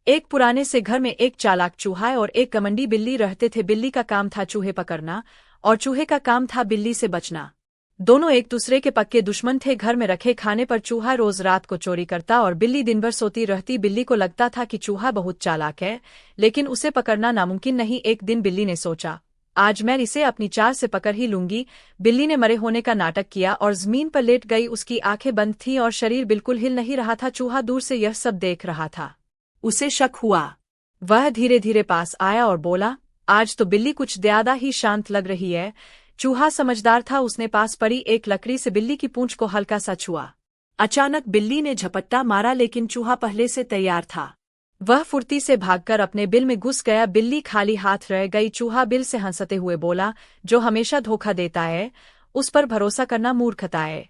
एक पुराने से घर में एक चालाक चूहा और एक घमंडी बिल्ली रहते थे। बिल्ली का काम था चूहे पकड़ना और चूहे का काम था बिल्ली से बचना। दोनों एक दूसरे के पक्के दुश्मन थे। घर में रखे खाने पर चूहा रोज रात को चोरी करता और बिल्ली दिन भर सोती रहती। बिल्ली को लगता था कि चूहा बहुत चालाक है, लेकिन उसे पकड़ना नामुमकिन नहीं। एक दिन बिल्ली ने सोचा, आज मैं इसे अपनी चाल से पकड़ ही लूंगी। बिल्ली ने मरे होने का नाटक किया और जमीन पर लेट गई। उसकी आंखें बंद थीं और शरीर बिल्कुल हिल नहीं रहा था। चूहा दूर से यह सब देख रहा था। उसे शक हुआ। वह धीरे धीरे पास आया और बोला, आज तो बिल्ली कुछ ज्यादा ही शांत लग रही है। चूहा समझदार था। उसने पास पड़ी एक लकड़ी से बिल्ली की पूंछ को हल्का सा छुआ। अचानक बिल्ली ने झपट्टा मारा, लेकिन चूहा पहले से तैयार था। वह फुर्ती से भागकर अपने बिल में घुस गया। बिल्ली खाली हाथ रह गई। चूहा बिल से हंसते हुए बोला, जो हमेशा धोखा देता है उस पर भरोसा करना मूर्खता है।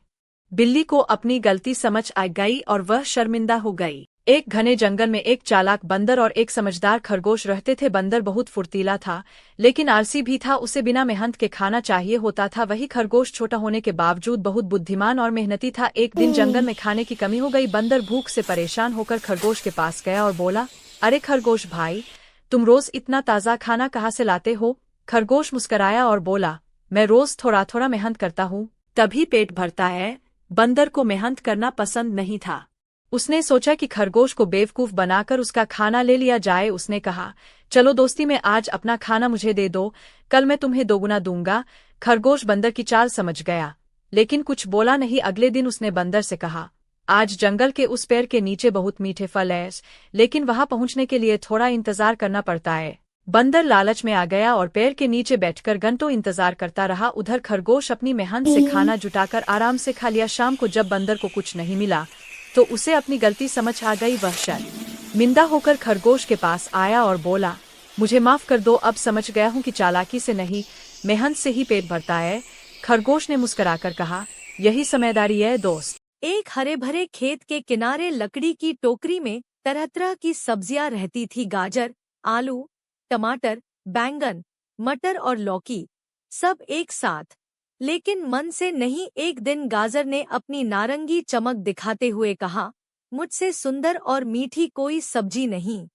बिल्ली को अपनी गलती समझ आ गई और वह शर्मिंदा हो गई। एक घने जंगल में एक चालाक बंदर और एक समझदार खरगोश रहते थे। बंदर बहुत फुर्तीला था, लेकिन आलसी भी था। उसे बिना मेहनत के खाना चाहिए होता था। वही खरगोश छोटा होने के बावजूद बहुत बुद्धिमान और मेहनती था। एक दिन जंगल में खाने की कमी हो गई। बंदर भूख से परेशान होकर खरगोश के पास गया और बोला, अरे खरगोश भाई, तुम रोज इतना ताज़ा खाना कहाँ से लाते हो? खरगोश मुस्कराया और बोला, मैं रोज थोड़ा थोड़ा मेहनत करता हूँ, तभी पेट भरता है। बंदर को मेहनत करना पसंद नहीं था। उसने सोचा कि खरगोश को बेवकूफ बनाकर उसका खाना ले लिया जाए। उसने कहा, चलो दोस्ती में आज अपना खाना मुझे दे दो, कल मैं तुम्हें दोगुना दूंगा। खरगोश बंदर की चाल समझ गया, लेकिन कुछ बोला नहीं। अगले दिन उसने बंदर से कहा, आज जंगल के उस पेड़ के नीचे बहुत मीठे फल हैं, लेकिन वहां पहुंचने के लिए थोड़ा इंतजार करना पड़ता है। बंदर लालच में आ गया और पेड़ के नीचे बैठकर घंटों इंतजार करता रहा। उधर खरगोश अपनी मेहनत से खाना जुटाकर आराम से खा लिया। शाम को जब बंदर को कुछ नहीं मिला तो उसे अपनी गलती समझ आ गई। वह शर्मिंदा होकर खरगोश के पास आया और बोला, मुझे माफ कर दो, अब समझ गया हूँ कि चालाकी से नहीं, मेहनत से ही पेट भरता है। खरगोश ने मुस्कुराकर कहा, यही समझदारी है दोस्त। एक हरे भरे खेत के किनारे लकड़ी की टोकरी में तरह तरह की सब्जियां रहती थी। गाजर, आलू, टमाटर, बैंगन, मटर और लौकी, सब एक साथ। लेकिन मन से नहीं। एक दिन गाजर ने अपनी नारंगी चमक दिखाते हुए कहा, मुझसे सुंदर और मीठी कोई सब्जी नहीं।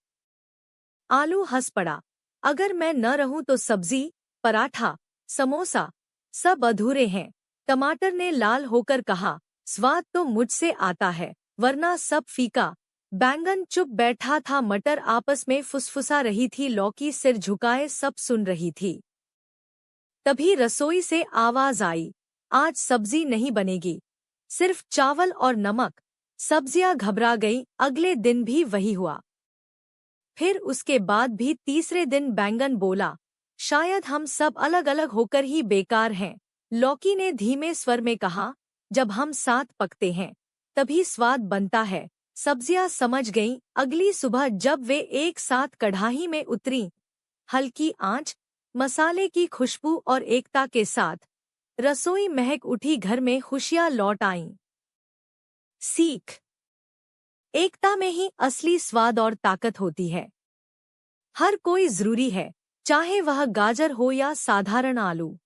आलू हंस पड़ा, अगर मैं न रहूं तो सब्जी, पराठा, समोसा सब अधूरे हैं। टमाटर ने लाल होकर कहा, स्वाद तो मुझसे आता है, वरना सब फीका। बैंगन चुप बैठा था। मटर आपस में फुसफुसा रही थी। लौकी सिर झुकाए सब सुन रही थी। तभी रसोई से आवाज आई, आज सब्जी नहीं बनेगी, सिर्फ चावल और नमक। सब्जियां घबरा गईं। अगले दिन भी वही हुआ। फिर उसके बाद भी तीसरे दिन बैंगन बोला, शायद हम सब अलग अलग होकर ही बेकार हैं। लौकी ने धीमे स्वर में कहा, जब हम साथ पकते हैं तभी स्वाद बनता है। सब्जियां समझ गईं। अगली सुबह जब वे एक साथ कढ़ाई में उतरीं, हल्की आंच, मसाले की खुशबू और एकता के साथ रसोई महक उठी। घर में खुशियां लौट आईं। सीख, एकता में ही असली स्वाद और ताकत होती है। हर कोई जरूरी है, चाहे वह गाजर हो या साधारण आलू।